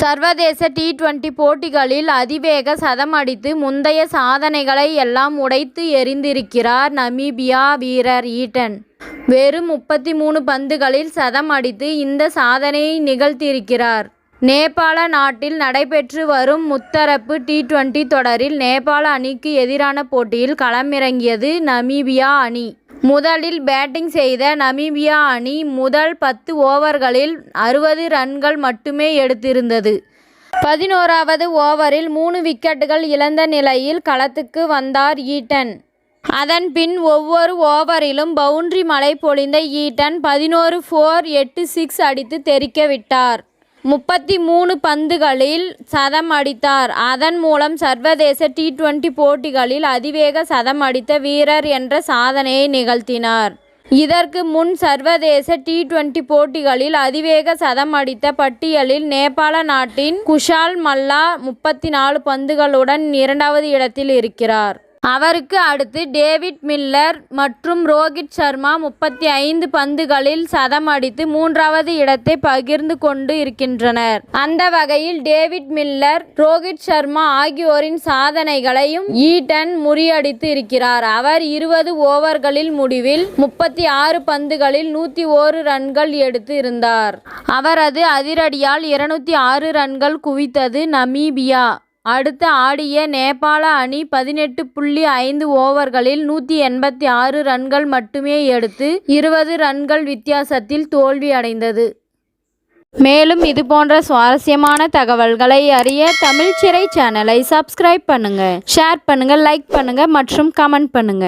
சர்வதேச டி20 போட்டிகளில் அதிவேக சதம் அடித்து முந்தைய சாதனைகளை எல்லாம் உடைத்து எறிந்திருக்கிறார் நமீபியா வீரர் ஈட்டன். வெறும் 33 பந்துகளில் சதம் அடித்து இந்த சாதனையை நிகழ்த்தியிருக்கிறார். நேபாள நாட்டில் நடைபெற்று வரும் முத்தரப்பு டி20 தொடரில் நேபாள அணிக்கு எதிரான போட்டியில் களமிறங்கியது நமீபியா அணி. முதலில் பேட்டிங் செய்த நமீபியா அணி முதல் 10 ஓவர்களில் 60 ரன்கள் மட்டுமே எடுத்திருந்தது. 11வது ஓவரில் 3 விக்கெட்டுகள் இழந்த நிலையில் களத்துக்கு வந்தார் ஈட்டன். அதன் பின் ஒவ்வொரு ஓவரிலும் பவுண்டரி மழை பொழிந்த ஈட்டன் 11 4 8 6 அடித்து தெறிக்கவிட்டார். 33 பந்துகளில் சதம் அடித்தார். அதன் மூலம் சர்வதேச டி20 போட்டிகளில் அதிவேக சதம் அடித்த வீரர் என்ற சாதனையை நிகழ்த்தினார். இதற்கு முன் சர்வதேச டி20 போட்டிகளில் அதிவேக சதம் அடித்த பட்டியலில் நேபாள நாட்டின் குஷால் மல்லா 34 பந்துகளுடன் 2வது இடத்தில் இருக்கிறார். அவருக்கு அடுத்து டேவிட் மில்லர் மற்றும் ரோஹித் சர்மா 35 பந்துகளில் சதம் அடித்து 3வது இடத்தை பகிர்ந்து கொண்டு இருக்கின்றனர். அந்த வகையில் டேவிட் மில்லர், ரோஹித் சர்மா ஆகியோரின் சாதனைகளையும் ஈட்டன் முறியடித்து இருக்கிறார். அவர் 20 ஓவர்களில் முடிவில் 36 பந்துகளில் 101 ரன்கள் எடுத்து இருந்தார். அவரது அதிரடியால் 206 ரன்கள் குவித்தது நமீபியா. அடுத்து ஆடிய நேபாள அணி 18.5 ஓவர்களில் 186 ரன்கள் மட்டுமே எடுத்து 20 ரன்கள் வித்தியாசத்தில் தோல்வி அடைந்தது. மேலும் இதுபோன்ற சுவாரஸ்யமான தகவல்களை அறிய தமிழ் சிறை சேனலை சப்ஸ்கிரைப் பண்ணுங்க, ஷேர் பண்ணுங்க, லைக் பண்ணுங்க மற்றும் கமெண்ட் பண்ணுங்க.